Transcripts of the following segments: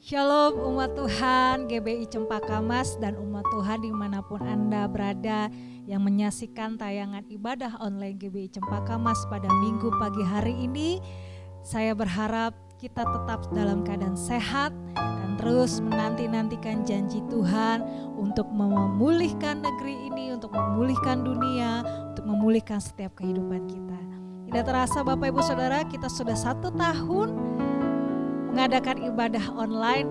Shalom umat Tuhan, GBI Cempaka Mas dan umat Tuhan dimanapun Anda berada yang menyaksikan tayangan ibadah online GBI Cempaka Mas pada minggu pagi hari ini. Saya berharap kita tetap dalam keadaan sehat dan terus menanti-nantikan janji Tuhan untuk memulihkan negeri ini, untuk memulihkan dunia, untuk memulihkan setiap kehidupan kita. Tidak terasa Bapak Ibu Saudara, kita sudah 1 tahun mengadakan ibadah online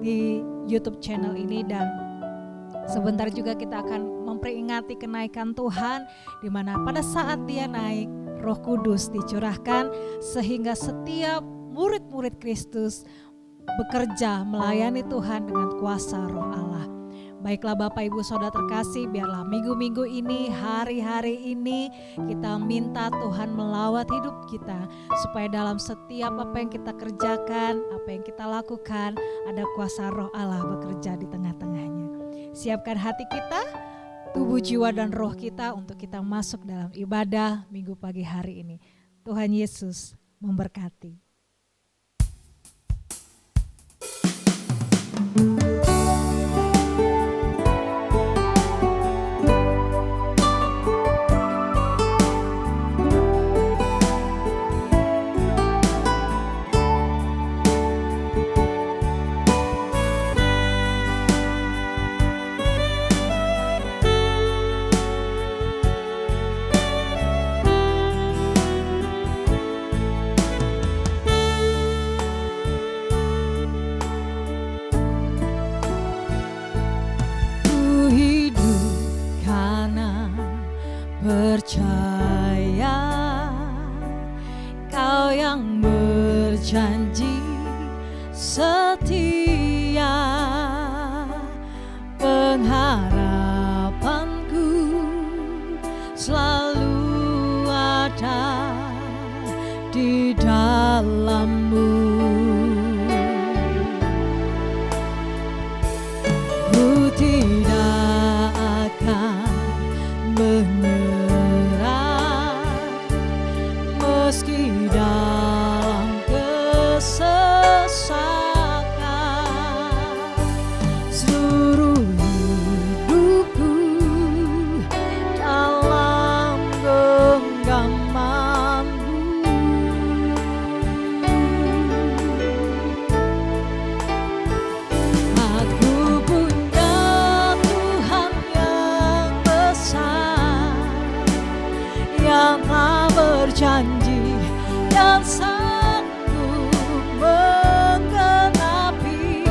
di YouTube channel ini, dan sebentar juga kita akan memperingati kenaikan Tuhan, di mana pada saat Dia naik, Roh Kudus dicurahkan sehingga setiap murid-murid Kristus bekerja melayani Tuhan dengan kuasa Roh Allah. Baiklah Bapak Ibu Saudara terkasih, biarlah minggu-minggu ini, hari-hari ini kita minta Tuhan melawat hidup kita, supaya dalam setiap apa yang kita kerjakan, apa yang kita lakukan, ada kuasa Roh Allah bekerja di tengah-tengahnya. Siapkan hati kita, tubuh, jiwa, dan roh kita untuk kita masuk dalam ibadah minggu pagi hari ini. Tuhan Yesus memberkati. Percaya Kau yang berjanji setia, pengharapanku selalu ada di dalam-Mu. Ku tidak akan menyerah meski dalam kesesakan. Seluruh hidupku dalam genggaman-Mu. Aku punya Tuhan yang besar, yang telah berjanji dan sanggup menggenapi.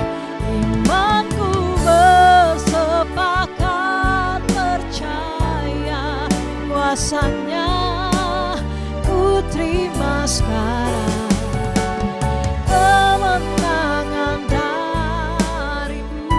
Imanku bersepakat percaya kuasanya, ku terima sekarang kemenangan dari-Mu.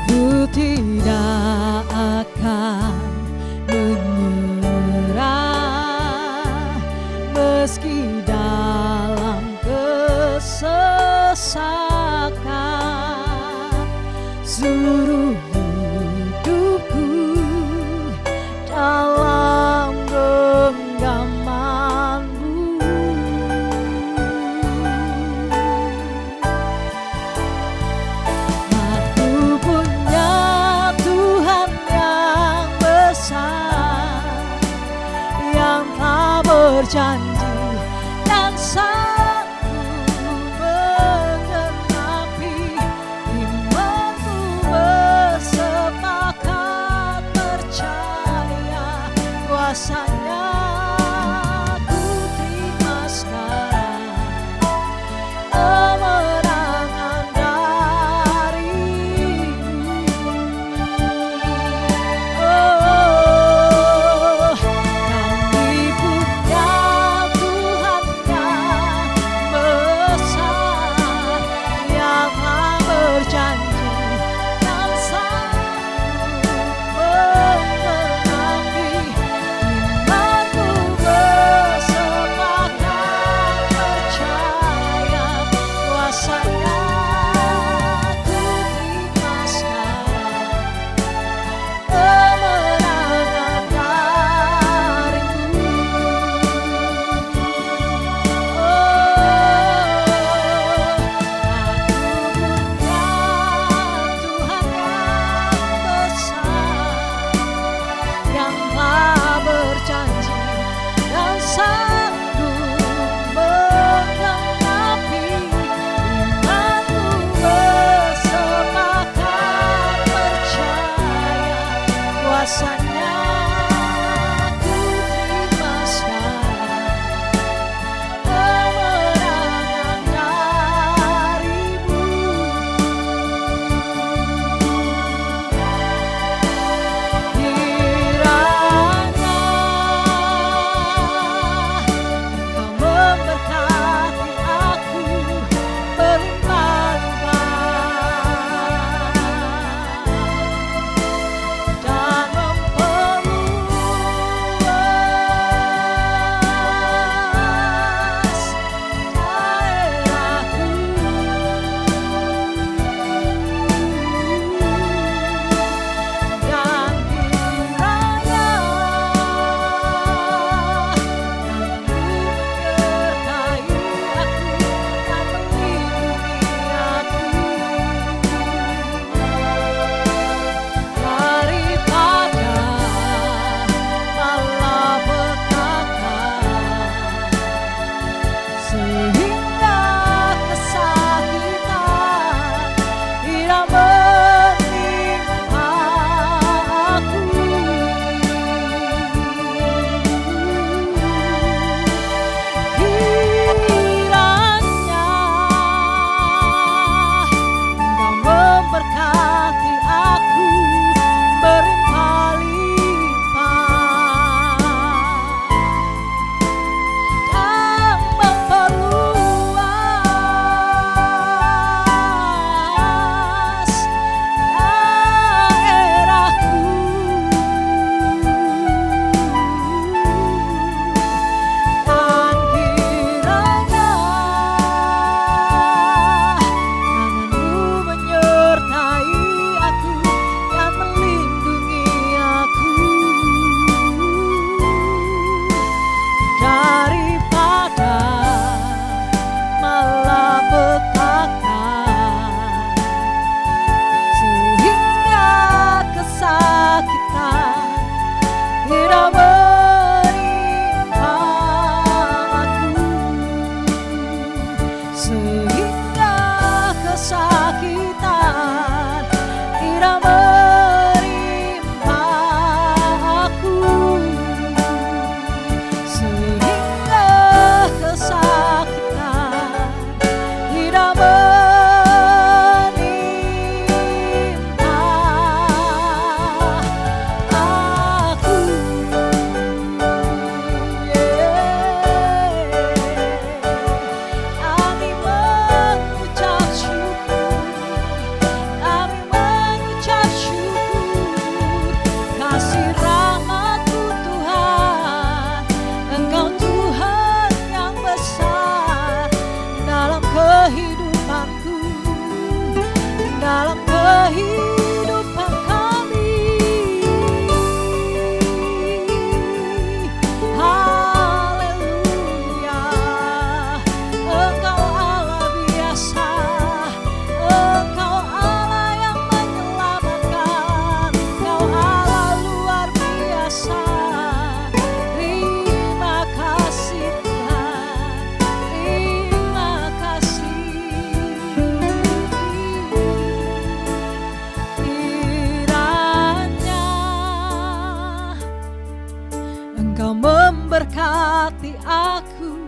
Ku tidak akan menyerah meski dalam kesesakan. Seluruh hidupku dalam genggaman-Mu. Aku punya Tuhan yang besar, yang telah berjanji dan sanggup menggenapi. Imanku bersepakat percaya kuasanya, ku terima sekarang kemenangan dari-Mu. Oh, kami punya rasanya ku terima sekarang kemenangan darimu. Kiranya Engkau memberkati aku berlimpah-limpah dan memperluas daerahku. Dan kiranya menyertai aku dan melindungi aku daripada malapetaka, sehingga kesakitan tidak menimpa aku. Kiranya Engkau memberkati aku berlimpah-limpah dan memperluas daerahku. Dan kiranya tanganmu menyertai aku dan melindungi aku daripada malapetaka, sehingga kesakitan tidak menimpa aku, sehingga kesakitan tidak menimpa aku, sehingga kesakitan tidak menimpa aku. Kami mengucap syukur, kami mengucap syukur, kasih rahmat-Mu Tuhan, Engkau Tuhan yang besar dalam kehidupanku, dalam kehidupan kami. Haleluya, Engkau Allah biasa, Engkau Allah yang menyelamatkan, Engkau Allah luar biasa. Terima kasih Tuhan, terima kasih. Kiranya Engkau memberkati aku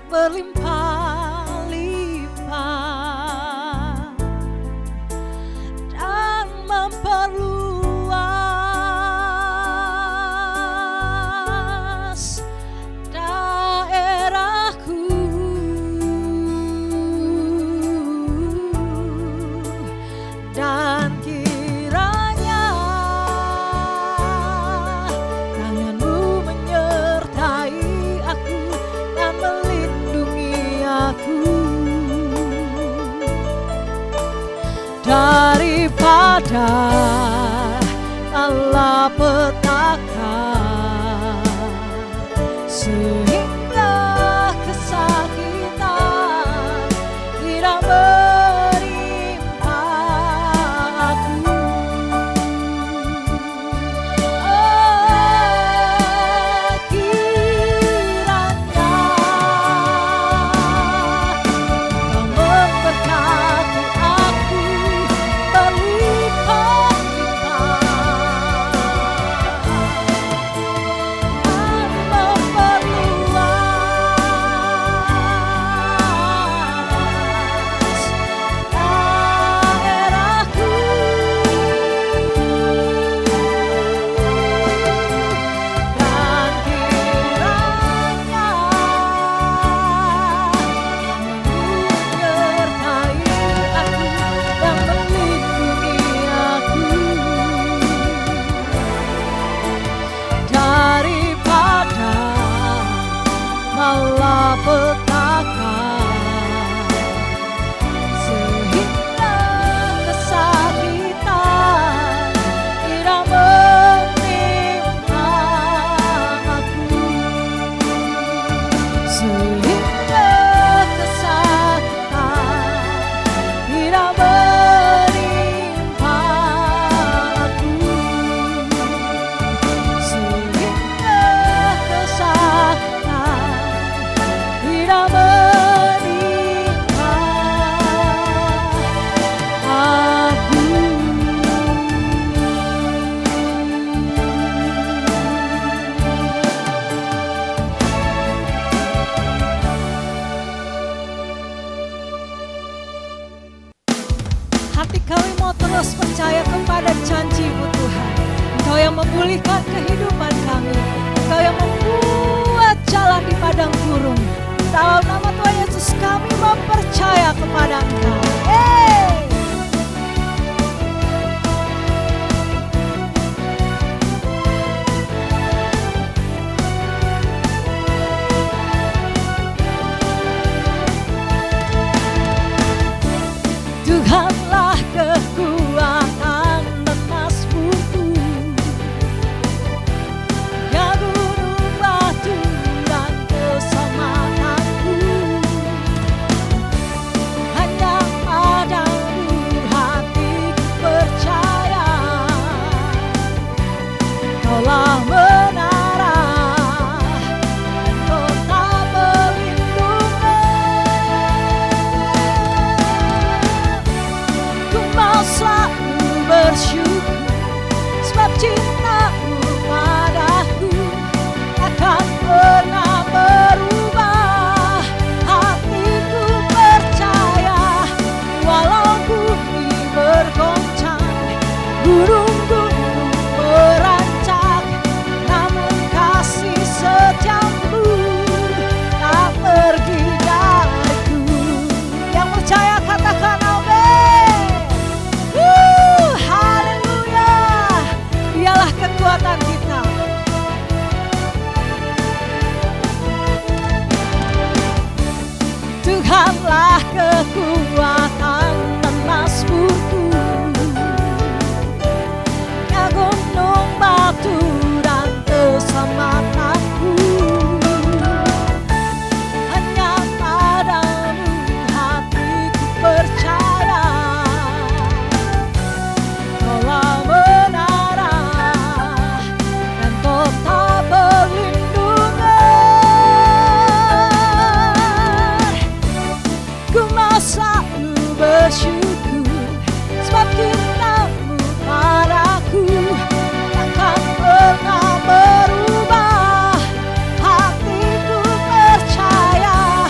berlimpah-limpah dan memperluas daerahku. Dan kiranya tanganmu menyertai aku dan melindungi pulihkan kehidupan kami. Engkau yang membuat jalan di padang gurun. Dalam nama Tuhan Yesus kami mempercaya kepada Engkau. Tuhanlah kekuatan dan nasbuku, ya gunung batu dan keselamatanku. Hanya padamu hatiku percaya, Kaulah menara dan kota perlindungan. Ku mau selalu bersyukur sebab cintamu padaku takkan pernah berubah. Hatiku percaya walau bumi bergoncang, gunung-gunung berancak, namun kasih setiamu tak pergi dariku. Yang percaya katakan amin. Haleluya. Dialah kekuatan kita. Tuhanlah kekuatan dan nasbuku, ya gunung batu dan keselamatanku. Hanya padamu hatiku percaya, Kaulah menara dan kota perlindungan. Ku mau selalu bersyukur sebab cintamu padaku takkan pernah berubah. Hatiku percaya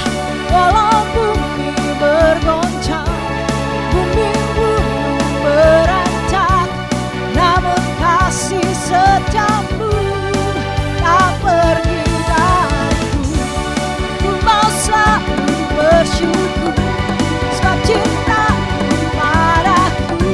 walau bumi bergoncang, bumi-gunung berancak, namun kasih setiamu tak pergi dariku. Ku mau selalu bersyukur sebab cintamu padaku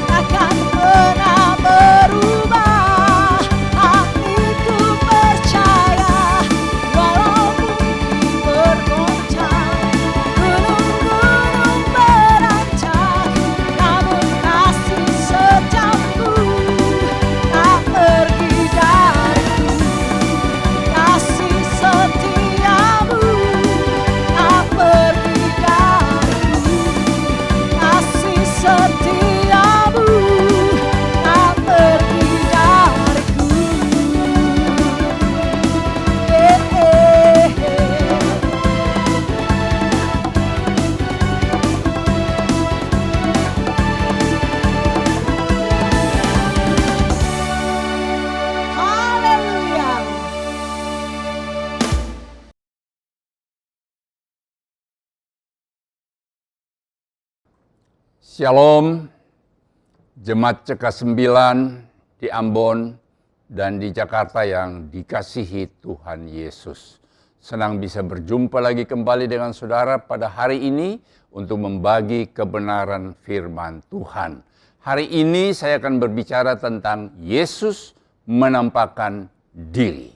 takkan pernah berubah. Hatiku percaya walau bumi bergoncang, gunung-gunung berancak, namun kasih setiamu tak pergi dariku. Kasih setiamu tak pergi dariku. Kasih setiamu tak pergi dariku. Haleluya. Shalom, Jemaat CK9 di Ambon dan di Jakarta yang dikasihi Tuhan Yesus. Senang bisa berjumpa lagi kembali dengan saudara pada hari ini untuk membagi kebenaran firman Tuhan. Hari ini saya akan berbicara tentang Yesus menampakkan diri.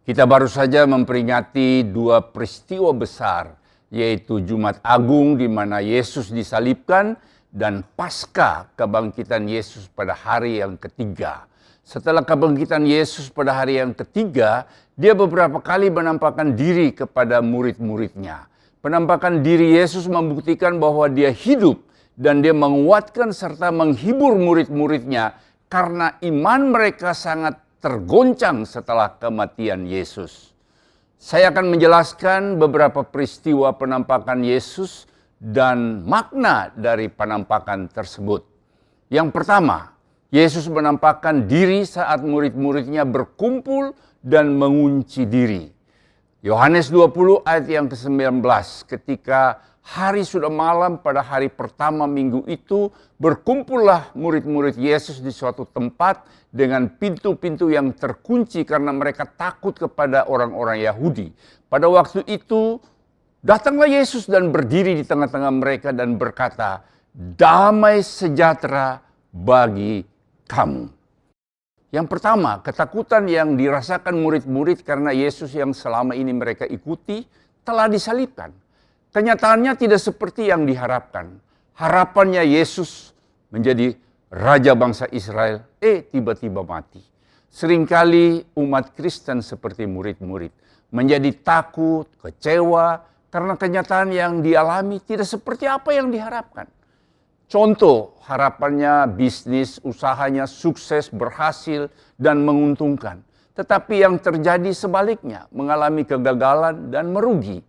Kita baru saja memperingati dua peristiwa besar, yaitu Jumat Agung di mana Yesus disalibkan dan Paskah kebangkitan Yesus pada hari yang ketiga. Setelah kebangkitan Yesus pada hari yang ketiga, dia beberapa kali menampakkan diri kepada murid-muridnya. Penampakan diri Yesus membuktikan bahwa dia hidup dan dia menguatkan serta menghibur murid-muridnya karena iman mereka sangat tergoncang setelah kematian Yesus. Saya akan menjelaskan beberapa peristiwa penampakan Yesus dan makna dari penampakan tersebut. Yang pertama, Yesus menampakkan diri saat murid-muridnya berkumpul dan mengunci diri. Yohanes 20 ayat yang ke-19, ketika Hari sudah malam pada hari pertama minggu itu, berkumpullah murid-murid Yesus di suatu tempat dengan pintu-pintu yang terkunci karena mereka takut kepada orang-orang Yahudi. Pada waktu itu, datanglah Yesus dan berdiri di tengah-tengah mereka dan berkata, "Damai sejahtera bagi kamu." Yang pertama, ketakutan yang dirasakan murid-murid karena Yesus yang selama ini mereka ikuti telah disalibkan. Kenyataannya tidak seperti yang diharapkan. Harapannya Yesus menjadi Raja bangsa Israel, tiba-tiba mati. Seringkali umat Kristen seperti murid-murid menjadi takut, kecewa, karena kenyataan yang dialami tidak seperti apa yang diharapkan. Contoh, harapannya bisnis, usahanya sukses, berhasil, dan menguntungkan. Tetapi yang terjadi sebaliknya, mengalami kegagalan dan merugi.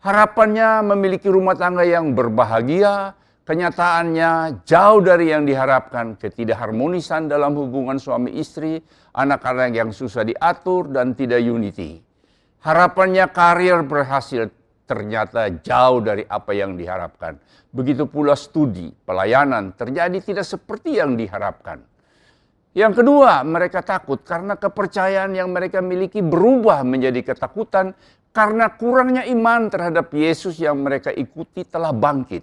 Harapannya memiliki rumah tangga yang berbahagia, kenyataannya jauh dari yang diharapkan, ketidakharmonisan dalam hubungan suami istri, anak-anak yang susah diatur dan tidak unity. Harapannya karir berhasil, ternyata jauh dari apa yang diharapkan. Begitu pula studi, pelayanan terjadi tidak seperti yang diharapkan. Yang kedua, mereka takut karena kepercayaan yang mereka miliki berubah menjadi ketakutan karena kurangnya iman terhadap Yesus yang mereka ikuti telah bangkit.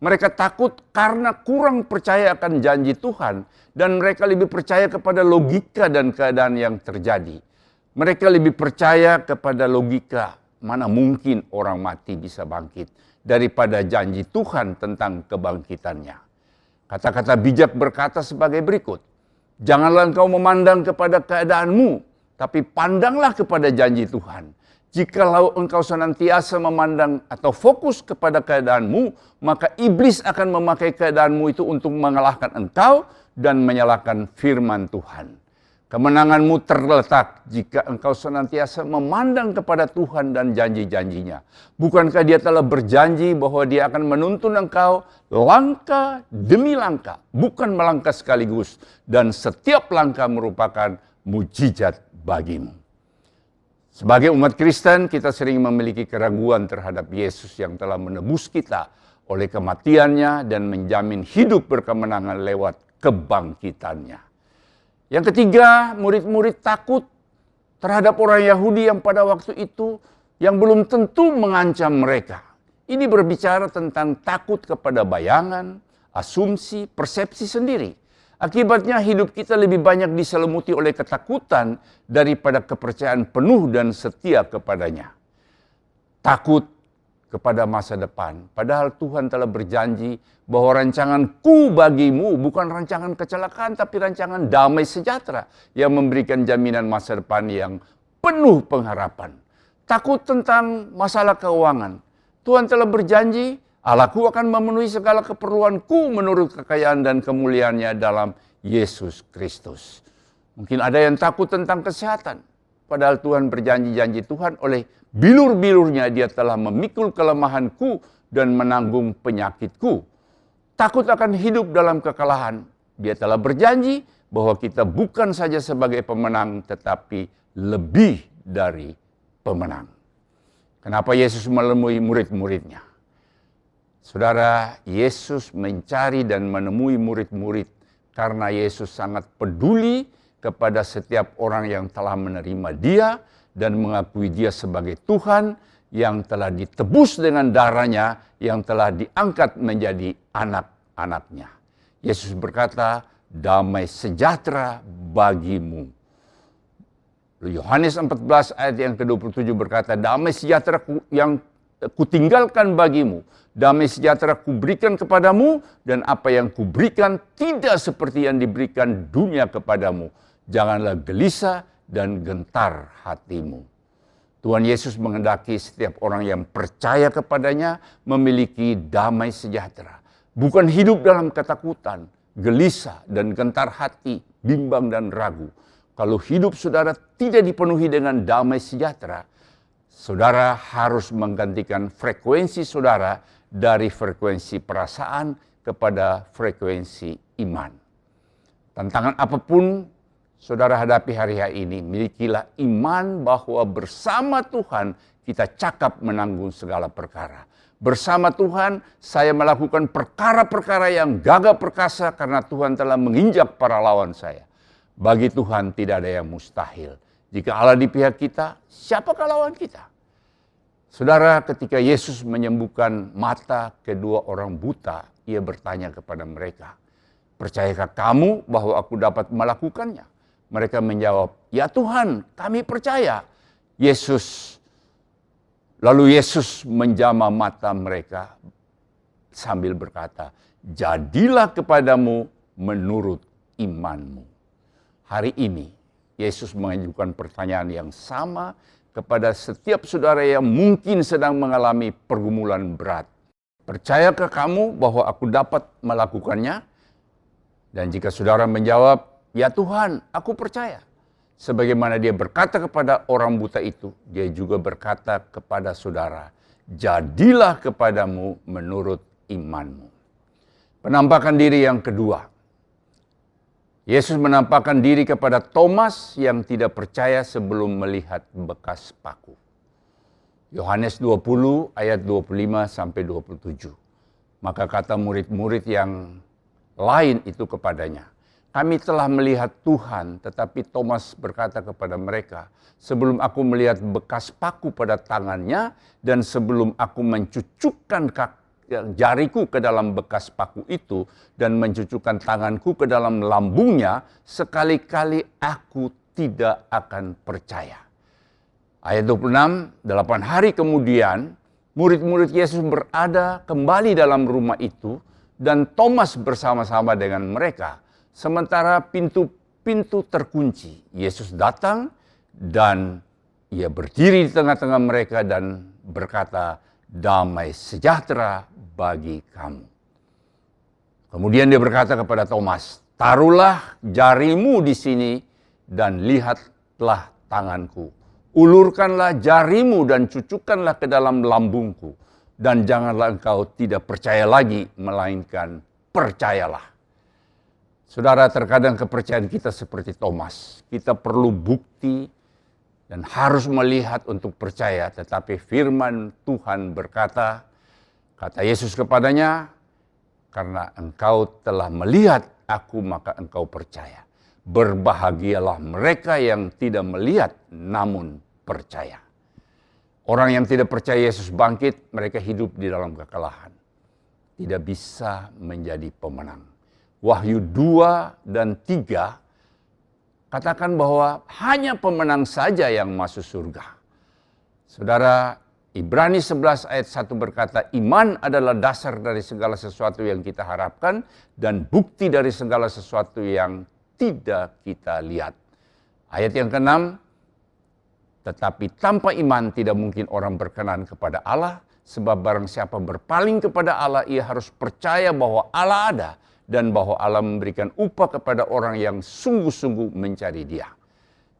Mereka takut karena kurang percaya akan janji Tuhan dan mereka lebih percaya kepada logika dan keadaan yang terjadi. Mereka lebih percaya kepada logika, mana mungkin orang mati bisa bangkit, daripada janji Tuhan tentang kebangkitannya. Kata-kata bijak berkata sebagai berikut, "Janganlah engkau memandang kepada keadaanmu, tapi pandanglah kepada janji Tuhan. Jikalau engkau senantiasa memandang atau fokus kepada keadaanmu, maka iblis akan memakai keadaanmu itu untuk mengalahkan engkau dan menyalahkan firman Tuhan. Kemenanganmu terletak jika engkau senantiasa memandang kepada Tuhan dan janji-janjinya. Bukankah dia telah berjanji bahwa dia akan menuntun engkau langkah demi langkah, bukan melangkah sekaligus, dan setiap langkah merupakan mujizat bagimu." Sebagai umat Kristen, kita sering memiliki keraguan terhadap Yesus yang telah menebus kita oleh kematiannya dan menjamin hidup berkemenangan lewat kebangkitannya. Yang ketiga, murid-murid takut terhadap orang Yahudi yang pada waktu itu yang belum tentu mengancam mereka. Ini berbicara tentang takut kepada bayangan, asumsi, persepsi sendiri. Akibatnya hidup kita lebih banyak diselimuti oleh ketakutan daripada kepercayaan penuh dan setia kepadanya. Takut kepada masa depan. Padahal Tuhan telah berjanji bahwa rancanganku bagimu bukan rancangan kecelakaan, tapi rancangan damai sejahtera yang memberikan jaminan masa depan yang penuh pengharapan. Takut tentang masalah keuangan. Tuhan telah berjanji, Allahku akan memenuhi segala keperluanku menurut kekayaan dan kemuliaannya dalam Yesus Kristus. Mungkin ada yang takut tentang kesehatan. Padahal Tuhan berjanji-janji Tuhan oleh bilur-bilurnya dia telah memikul kelemahanku dan menanggung penyakitku. Takut akan hidup dalam kekalahan. Dia telah berjanji bahwa kita bukan saja sebagai pemenang tetapi lebih dari pemenang. Kenapa Yesus menemui murid-muridnya? Saudara, Yesus mencari dan menemui murid-murid karena Yesus sangat peduli kepada setiap orang yang telah menerima Dia dan mengakui Dia sebagai Tuhan yang telah ditebus dengan darahnya, yang telah diangkat menjadi anak-anaknya. Yesus berkata, "Damai sejahtera bagimu." Yohanes 14 ayat yang ke-27 berkata, "Damai sejahtera yang kutinggalkan bagimu, damai sejahtera kuberikan kepadamu, dan apa yang kuberikan tidak seperti yang diberikan dunia kepadamu. Janganlah gelisah dan gentar hatimu." Tuhan Yesus menghendaki setiap orang yang percaya kepadanya memiliki damai sejahtera. Bukan hidup dalam ketakutan, gelisah, dan gentar hati, bimbang dan ragu. Kalau hidup saudara tidak dipenuhi dengan damai sejahtera, saudara harus menggantikan frekuensi saudara dari frekuensi perasaan kepada frekuensi iman. Tantangan apapun saudara hadapi hari ini, milikilah iman bahwa bersama Tuhan kita cakap menanggung segala perkara. Bersama Tuhan, saya melakukan perkara-perkara yang gagah perkasa karena Tuhan telah menginjak para lawan saya. Bagi Tuhan tidak ada yang mustahil. Jika Allah di pihak kita, siapakah lawan kita? Saudara, ketika Yesus menyembuhkan mata kedua orang buta, ia bertanya kepada mereka, "Percayakah kamu bahwa aku dapat melakukannya?" Mereka menjawab, "Ya Tuhan, kami percaya." Lalu Yesus menjamah mata mereka sambil berkata, "Jadilah kepadamu menurut imanmu." Hari ini Yesus mengajukan pertanyaan yang sama kepada setiap saudara yang mungkin sedang mengalami pergumulan berat. Percayakah kamu bahwa aku dapat melakukannya? Dan jika saudara menjawab, "Ya Tuhan, aku percaya." Sebagaimana dia berkata kepada orang buta itu, dia juga berkata kepada saudara, "Jadilah kepadamu menurut imanmu." Penampakan diri yang kedua. Yesus menampakkan diri kepada Thomas yang tidak percaya sebelum melihat bekas paku. Yohanes 20 ayat 25 sampai 27. Maka kata murid-murid yang lain itu kepadanya, "Kami telah melihat Tuhan." Tetapi Thomas berkata kepada mereka, "Sebelum aku melihat bekas paku pada tangannya dan sebelum aku mencucukkan jariku ke dalam bekas paku itu dan mencucukkan tanganku ke dalam lambungnya, sekali-kali aku tidak akan percaya." Ayat 26, 8 hari kemudian murid-murid Yesus berada kembali dalam rumah itu dan Thomas bersama-sama dengan mereka. Sementara pintu-pintu terkunci, Yesus datang dan ia berdiri di tengah-tengah mereka dan berkata, "Damai sejahtera bagi kamu." Kemudian dia berkata kepada Thomas, "Taruhlah jarimu di sini dan lihatlah tanganku. Ulurkanlah jarimu dan cucukkanlah ke dalam lambungku. Dan janganlah engkau tidak percaya lagi, melainkan percayalah." Saudara, terkadang kepercayaan kita seperti Thomas. Kita perlu bukti dan harus melihat untuk percaya. Tetapi firman Tuhan berkata, kata Yesus kepadanya, "Karena engkau telah melihat aku, maka engkau percaya. Berbahagialah mereka yang tidak melihat namun percaya." Orang yang tidak percaya Yesus bangkit, mereka hidup di dalam kekalahan. Tidak bisa menjadi pemenang. Wahyu 2 dan 3 katakan bahwa hanya pemenang saja yang masuk surga. Saudara, Ibrani 11 ayat 1 berkata, "Iman adalah dasar dari segala sesuatu yang kita harapkan dan bukti dari segala sesuatu yang tidak kita lihat." Ayat yang ke-6, "Tetapi tanpa iman tidak mungkin orang berkenan kepada Allah, sebab barang siapa berpaling kepada Allah, ia harus percaya bahwa Allah ada dan bahwa Allah memberikan upah kepada orang yang sungguh-sungguh mencari Dia."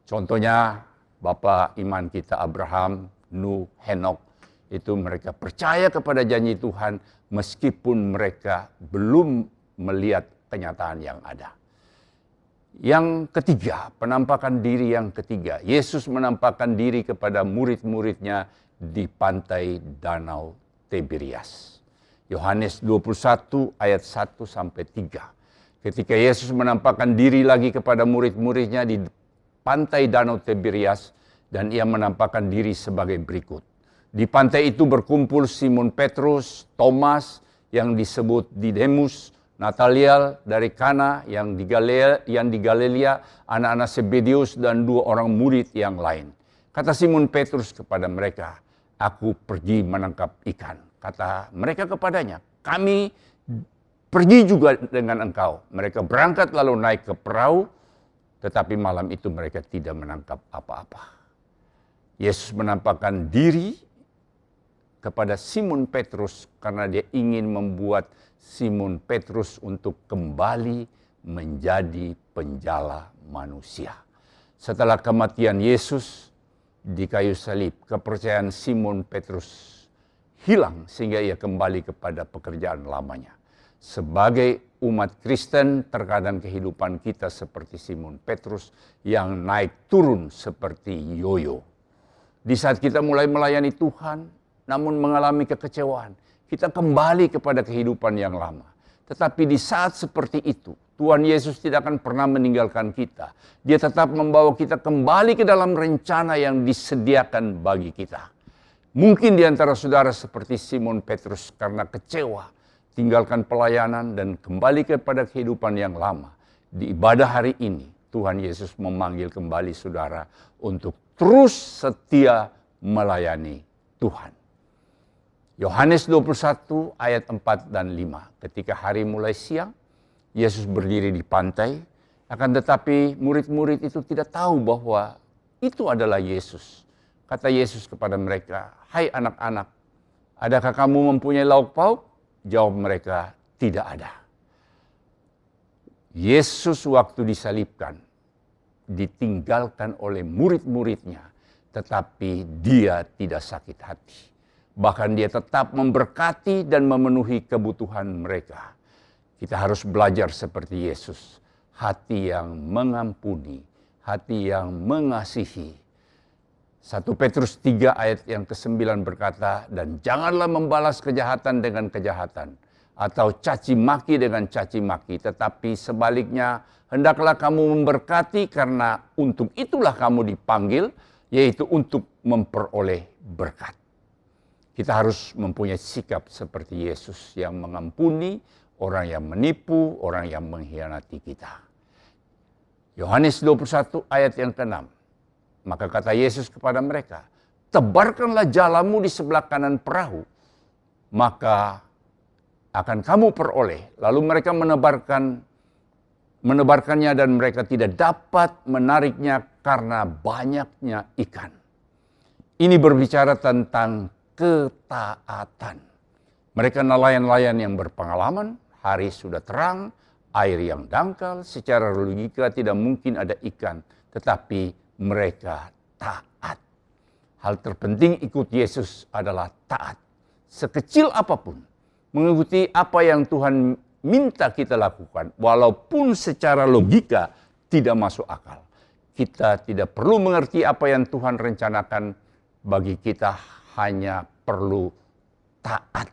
Contohnya Bapa iman kita Abraham, Nuh, Henok, itu mereka percaya kepada janji Tuhan meskipun mereka belum melihat kenyataan yang ada. Yang ketiga, penampakan diri yang ketiga. Yesus menampakkan diri kepada murid-muridnya di pantai Danau Tiberias. Yohanes 21 ayat 1 sampai 3. Ketika Yesus menampakkan diri lagi kepada murid-muridnya di pantai Danau Tiberias dan ia menampakkan diri sebagai berikut. Di pantai itu berkumpul Simon Petrus, Thomas yang disebut Didemus, Nataliel dari Kana yang di Galilea, anak-anak Zebedius dan 2 orang murid yang lain. Kata Simon Petrus kepada mereka, "Aku pergi menangkap ikan." Kata mereka kepadanya, "Kami pergi juga dengan engkau." Mereka berangkat lalu naik ke perahu, tetapi malam itu mereka tidak menangkap apa-apa. Yesus menampakkan diri kepada Simon Petrus karena dia ingin membuat Simon Petrus untuk kembali menjadi penjala manusia. Setelah kematian Yesus di kayu salib, kepercayaan Simon Petrus hilang sehingga ia kembali kepada pekerjaan lamanya. Sebagai umat Kristen, terkadang kehidupan kita seperti Simon Petrus yang naik turun seperti yoyo. Di saat kita mulai melayani Tuhan, namun mengalami kekecewaan, kita kembali kepada kehidupan yang lama. Tetapi di saat seperti itu, Tuhan Yesus tidak akan pernah meninggalkan kita. Dia tetap membawa kita kembali ke dalam rencana yang disediakan bagi kita. Mungkin di antara saudara seperti Simon Petrus karena kecewa, tinggalkan pelayanan dan kembali kepada kehidupan yang lama. Di ibadah hari ini, Tuhan Yesus memanggil kembali saudara untuk terus setia melayani Tuhan. Yohanes 21 ayat 4 dan 5. Ketika hari mulai siang, Yesus berdiri di pantai, akan tetapi murid-murid itu tidak tahu bahwa itu adalah Yesus. Kata Yesus kepada mereka, "Hai anak-anak, adakah kamu mempunyai lauk pauk?" Jawab mereka, "Tidak ada." Yesus waktu disalibkan, ditinggalkan oleh murid-muridnya, tetapi dia tidak sakit hati. Bahkan dia tetap memberkati dan memenuhi kebutuhan mereka. Kita harus belajar seperti Yesus. Hati yang mengampuni, hati yang mengasihi. 1 Petrus 3 ayat yang ke-9 berkata, "Dan janganlah membalas kejahatan dengan kejahatan, atau caci maki dengan caci maki, tetapi sebaliknya hendaklah kamu memberkati karena untuk itulah kamu dipanggil, yaitu untuk memperoleh berkat." Kita harus mempunyai sikap seperti Yesus yang mengampuni orang yang menipu, orang yang mengkhianati kita. Yohanes 21 ayat yang ke-6. Maka kata Yesus kepada mereka, "Tebarkanlah jalamu di sebelah kanan perahu, maka akan kamu peroleh." Lalu mereka menebarkannya dan mereka tidak dapat menariknya karena banyaknya ikan. Ini berbicara tentang ketaatan. Mereka nelayan-nelayan yang berpengalaman, hari sudah terang, air yang dangkal, secara logika tidak mungkin ada ikan, tetapi mereka taat. Hal terpenting ikut Yesus adalah taat. Sekecil apapun, mengikuti apa yang Tuhan minta kita lakukan, walaupun secara logika tidak masuk akal. Kita tidak perlu mengerti apa yang Tuhan rencanakan bagi kita, hanya perlu taat.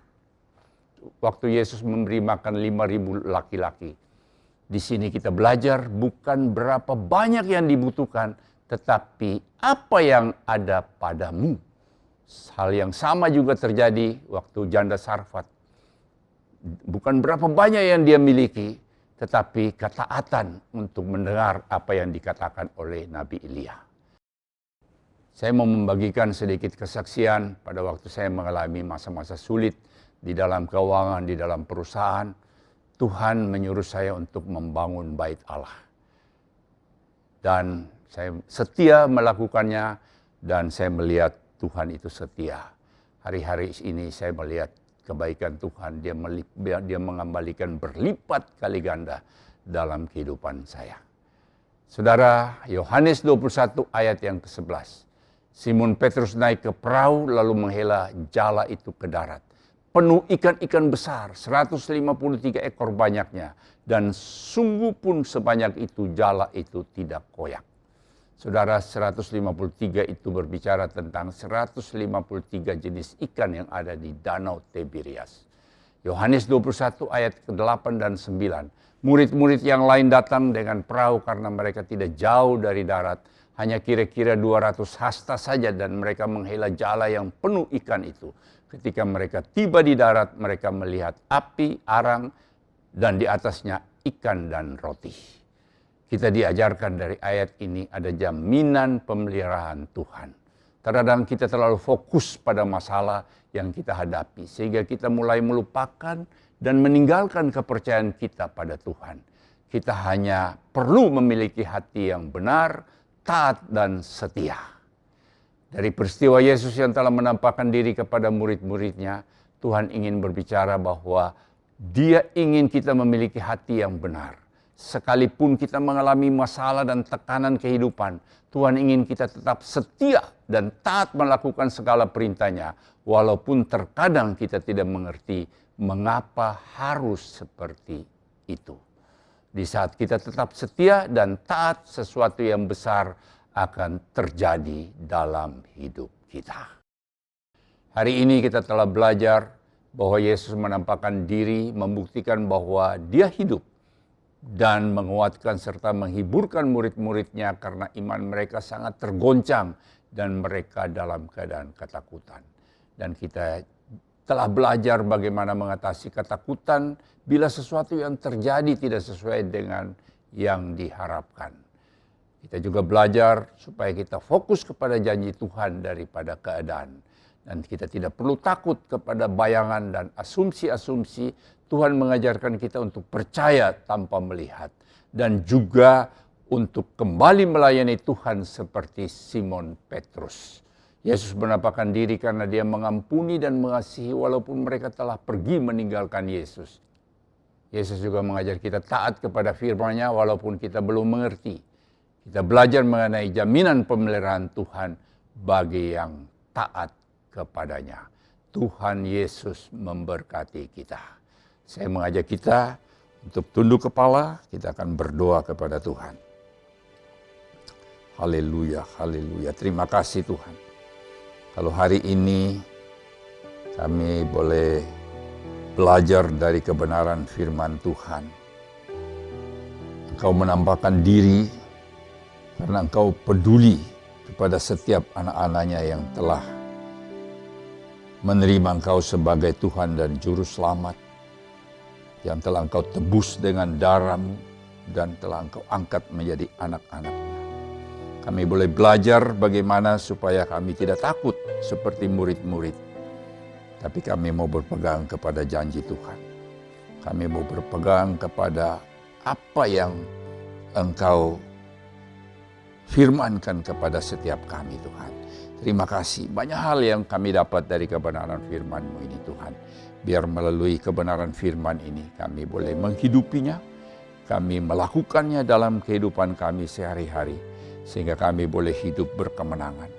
Waktu Yesus memberi makan 5.000 laki-laki. Di sini kita belajar bukan berapa banyak yang dibutuhkan, tetapi apa yang ada padamu. Hal yang sama juga terjadi waktu janda Sarfat. Bukan berapa banyak yang dia miliki, tetapi ketaatan untuk mendengar apa yang dikatakan oleh Nabi Elia. Saya mau membagikan sedikit kesaksian pada waktu saya mengalami masa-masa sulit di dalam keuangan, di dalam perusahaan. Tuhan menyuruh saya untuk membangun bait Allah. Dan saya setia melakukannya dan saya melihat Tuhan itu setia. Hari-hari ini saya melihat kebaikan Tuhan, dia mengembalikan berlipat kali ganda dalam kehidupan saya. Saudara, Yohanes 21 ayat yang ke-11. Simon Petrus naik ke perahu lalu menghela jala itu ke darat. Penuh ikan-ikan besar, 153 ekor banyaknya. Dan sungguh pun sebanyak itu jala itu tidak koyak. Saudara, 153 itu berbicara tentang 153 jenis ikan yang ada di Danau Tiberias. Yohanes 21 ayat ke-8 dan 9. Murid-murid yang lain datang dengan perahu karena mereka tidak jauh dari darat. Hanya kira-kira 200 hasta saja dan mereka menghela jala yang penuh ikan itu. Ketika mereka tiba di darat, mereka melihat api, arang, dan di atasnya ikan dan roti. Kita diajarkan dari ayat ini ada jaminan pemeliharaan Tuhan. Terkadang kita terlalu fokus pada masalah yang kita hadapi, sehingga kita mulai melupakan dan meninggalkan kepercayaan kita pada Tuhan. Kita hanya perlu memiliki hati yang benar, taat dan setia. Dari peristiwa Yesus yang telah menampakkan diri kepada murid-muridnya, Tuhan ingin berbicara bahwa Dia ingin kita memiliki hati yang benar. Sekalipun kita mengalami masalah dan tekanan kehidupan, Tuhan ingin kita tetap setia dan taat melakukan segala perintah-Nya, walaupun terkadang kita tidak mengerti mengapa harus seperti itu. Di saat kita tetap setia dan taat, sesuatu yang besar akan terjadi dalam hidup kita. Hari ini kita telah belajar bahwa Yesus menampakkan diri, membuktikan bahwa Dia hidup dan menguatkan serta menghiburkan murid-muridnya karena iman mereka sangat tergoncang dan mereka dalam keadaan ketakutan. Dan kita telah belajar bagaimana mengatasi ketakutan bila sesuatu yang terjadi tidak sesuai dengan yang diharapkan. Kita juga belajar supaya kita fokus kepada janji Tuhan daripada keadaan. Dan kita tidak perlu takut kepada bayangan dan asumsi-asumsi. Tuhan mengajarkan kita untuk percaya tanpa melihat. Dan juga untuk kembali melayani Tuhan seperti Simon Petrus. Yesus menampakkan diri karena Dia mengampuni dan mengasihi walaupun mereka telah pergi meninggalkan Yesus. Yesus juga mengajar kita taat kepada firman-Nya walaupun kita belum mengerti. Kita belajar mengenai jaminan pemeliharaan Tuhan bagi yang taat kepadanya. Tuhan Yesus memberkati kita. Saya mengajak kita untuk tunduk kepala, kita akan berdoa kepada Tuhan. Haleluya, haleluya. Terima kasih Tuhan. Kalau hari ini kami boleh belajar dari kebenaran firman Tuhan. Engkau menampakkan diri karena Engkau peduli kepada setiap anak-anak-Nya yang telah menerima Engkau sebagai Tuhan dan Juru Selamat, yang telah Engkau tebus dengan darah-Mu dan telah Engkau angkat menjadi anak-anak-Nya. Kami boleh belajar bagaimana supaya kami tidak takut seperti murid-murid. Tapi kami mau berpegang kepada janji Tuhan. Kami mau berpegang kepada apa yang Engkau firmankan kepada setiap kami Tuhan. Terima kasih. Banyak hal yang kami dapat dari kebenaran firman-Mu ini Tuhan. Biar melalui kebenaran firman ini kami boleh menghidupinya. Kami melakukannya dalam kehidupan kami sehari-hari. Sehingga kami boleh hidup berkemenangan.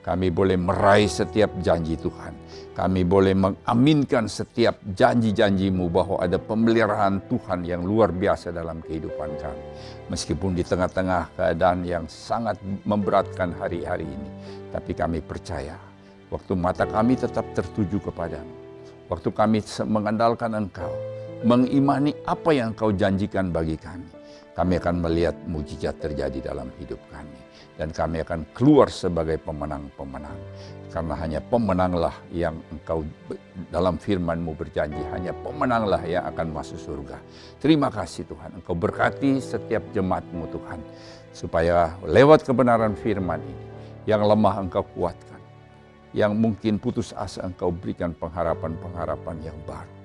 Kami boleh meraih setiap janji Tuhan. Kami boleh mengaminkan setiap janji-janji-Mu bahwa ada pemeliharaan Tuhan yang luar biasa dalam kehidupan kami. Meskipun di tengah-tengah keadaan yang sangat memberatkan hari-hari ini. Tapi kami percaya, waktu mata kami tetap tertuju kepadamu. Waktu kami mengandalkan Engkau, mengimani apa yang Engkau janjikan bagi kami. Kami akan melihat mujizat terjadi dalam hidup kami. Dan kami akan keluar sebagai pemenang-pemenang. Karena hanya pemenanglah yang Engkau dalam firman-Mu berjanji. Hanya pemenanglah yang akan masuk surga. Terima kasih Tuhan. Engkau berkati setiap jemaat-Mu Tuhan. Supaya lewat kebenaran firman ini. Yang lemah Engkau kuatkan. Yang mungkin putus asa Engkau berikan pengharapan-pengharapan yang baru.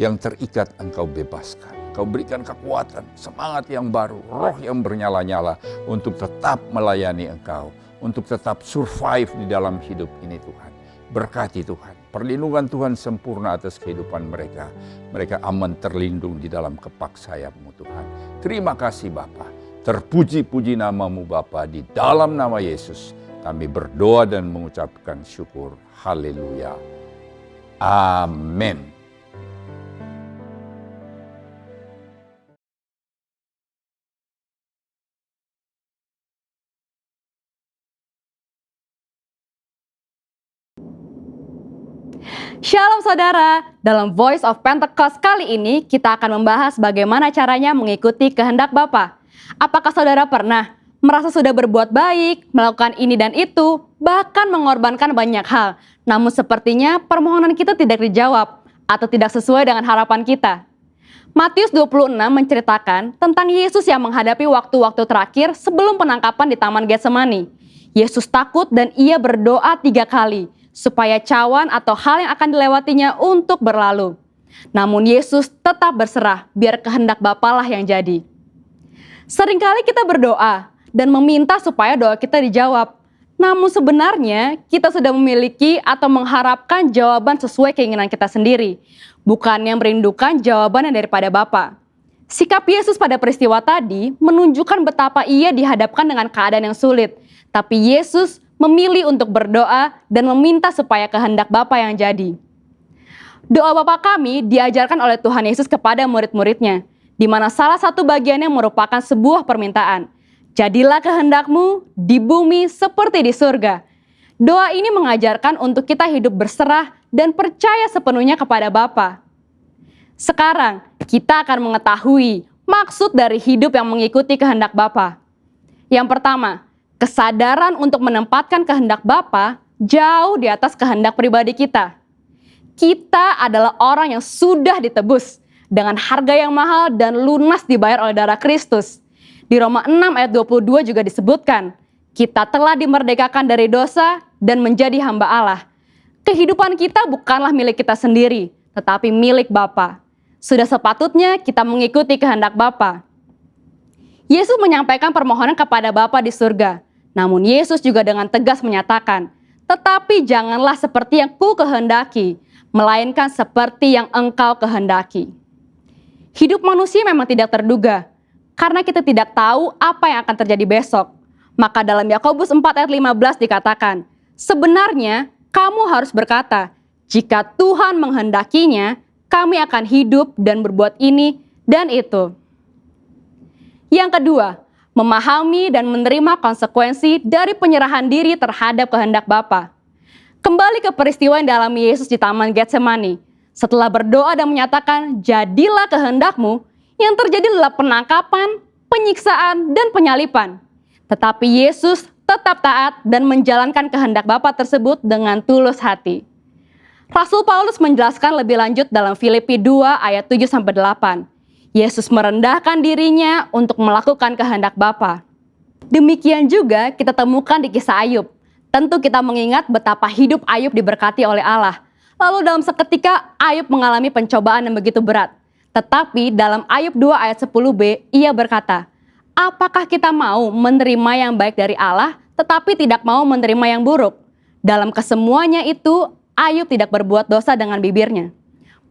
Yang terikat Engkau bebaskan. Engkau berikan kekuatan, semangat yang baru, roh yang bernyala-nyala untuk tetap melayani Engkau. Untuk tetap survive di dalam hidup ini Tuhan. Berkati Tuhan, perlindungan Tuhan sempurna atas kehidupan mereka. Mereka aman terlindung di dalam kepak sayap-Mu Tuhan. Terima kasih Bapa. Terpuji-puji nama-Mu Bapa, di dalam nama Yesus. Kami berdoa dan mengucapkan syukur. Haleluya. Amin. Shalom saudara, dalam Voice of Pentecost kali ini kita akan membahas bagaimana caranya mengikuti kehendak Bapa. Apakah saudara pernah merasa sudah berbuat baik, melakukan ini dan itu, bahkan mengorbankan banyak hal, namun sepertinya permohonan kita tidak dijawab atau tidak sesuai dengan harapan kita? Matius 26 menceritakan tentang Yesus yang menghadapi waktu-waktu terakhir sebelum penangkapan di Taman Getsemani. Yesus takut dan Ia berdoa 3 kali, supaya cawan atau hal yang akan dilewatinya untuk berlalu. Namun Yesus tetap berserah, biar kehendak Bapalah yang jadi. Seringkali kita berdoa dan meminta supaya doa kita dijawab. Namun sebenarnya kita sudah memiliki atau mengharapkan jawaban sesuai keinginan kita sendiri, bukannya merindukan jawaban yang daripada Bapa. Sikap Yesus pada peristiwa tadi menunjukkan betapa Ia dihadapkan dengan keadaan yang sulit. Tapi Yesus memilih untuk berdoa dan meminta supaya kehendak Bapa yang jadi. Doa Bapa kami diajarkan oleh Tuhan Yesus kepada murid-muridnya, di mana salah satu bagiannya merupakan sebuah permintaan. Jadilah kehendak-Mu di bumi seperti di surga. Doa ini mengajarkan untuk kita hidup berserah dan percaya sepenuhnya kepada Bapa. Sekarang, kita akan mengetahui maksud dari hidup yang mengikuti kehendak Bapa. Yang pertama, kesadaran untuk menempatkan kehendak Bapa jauh di atas kehendak pribadi kita. Kita adalah orang yang sudah ditebus dengan harga yang mahal dan lunas dibayar oleh darah Kristus. Di Roma 6 ayat 22 juga disebutkan, kita telah dimerdekakan dari dosa dan menjadi hamba Allah. Kehidupan kita bukanlah milik kita sendiri, tetapi milik Bapa. Sudah sepatutnya kita mengikuti kehendak Bapa. Yesus menyampaikan permohonan kepada Bapa di surga. Namun Yesus juga dengan tegas menyatakan, tetapi janganlah seperti yang ku kehendaki, melainkan seperti yang engkau kehendaki. Hidup manusia memang tidak terduga, karena kita tidak tahu apa yang akan terjadi besok. Maka dalam Yakobus 4 ayat 15 dikatakan, sebenarnya kamu harus berkata, jika Tuhan menghendakinya, kami akan hidup dan berbuat ini dan itu. Yang kedua, memahami dan menerima konsekuensi dari penyerahan diri terhadap kehendak Bapa. Kembali ke peristiwa yang dialami Yesus di Taman Getsemani. Setelah berdoa dan menyatakan, jadilah kehendakmu, yang terjadi adalah penangkapan, penyiksaan, dan penyalipan. Tetapi Yesus tetap taat dan menjalankan kehendak Bapa tersebut dengan tulus hati. Rasul Paulus menjelaskan lebih lanjut dalam Filipi 2 ayat 7-8. Yesus merendahkan dirinya untuk melakukan kehendak Bapa. Demikian juga kita temukan di kisah Ayub. Tentu kita mengingat betapa hidup Ayub diberkati oleh Allah. Lalu dalam seketika Ayub mengalami pencobaan yang begitu berat. Tetapi dalam Ayub 2 ayat 10b, ia berkata, apakah kita mau menerima yang baik dari Allah, tetapi tidak mau menerima yang buruk? Dalam kesemuanya itu, Ayub tidak berbuat dosa dengan bibirnya.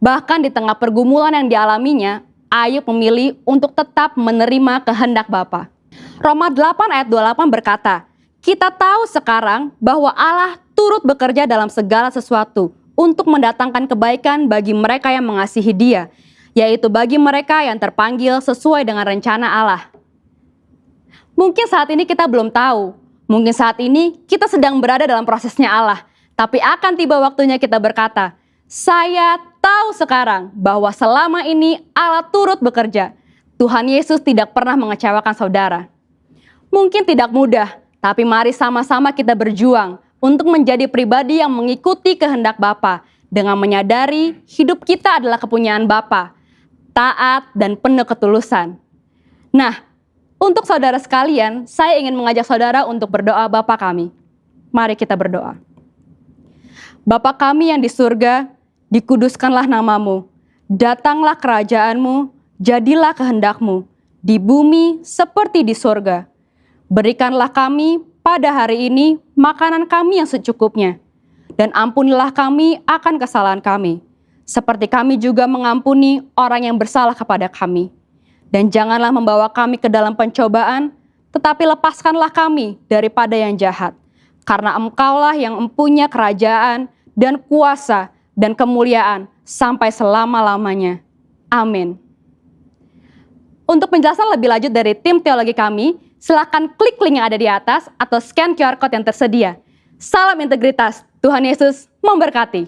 Bahkan di tengah pergumulan yang dialaminya, Ayub memilih untuk tetap menerima kehendak Bapa. Roma 8 ayat 28 berkata, kita tahu sekarang bahwa Allah turut bekerja dalam segala sesuatu untuk mendatangkan kebaikan bagi mereka yang mengasihi Dia, yaitu bagi mereka yang terpanggil sesuai dengan rencana Allah. Mungkin saat ini kita belum tahu, mungkin saat ini kita sedang berada dalam prosesnya Allah, tapi akan tiba waktunya kita berkata, saya tahu sekarang bahwa selama ini Allah turut bekerja. Tuhan Yesus tidak pernah mengecewakan saudara. Mungkin tidak mudah, tapi mari sama-sama kita berjuang untuk menjadi pribadi yang mengikuti kehendak Bapa dengan menyadari hidup kita adalah kepunyaan Bapa, taat dan penuh ketulusan. Nah, untuk saudara sekalian, saya ingin mengajak saudara untuk berdoa Bapa kami. Mari kita berdoa. Bapa kami yang di surga, dikuduskanlah namamu, datanglah kerajaanmu, jadilah kehendakmu, di bumi seperti di surga. Berikanlah kami pada hari ini makanan kami yang secukupnya, dan ampunilah kami akan kesalahan kami, seperti kami juga mengampuni orang yang bersalah kepada kami. Dan janganlah membawa kami ke dalam pencobaan, tetapi lepaskanlah kami daripada yang jahat, karena Engkaulah yang mempunyai kerajaan dan kuasa dan kemuliaan sampai selama-lamanya. Amin. Untuk penjelasan lebih lanjut dari tim teologi kami, silakan klik link yang ada di atas atau scan QR Code yang tersedia. Salam integritas, Tuhan Yesus memberkati.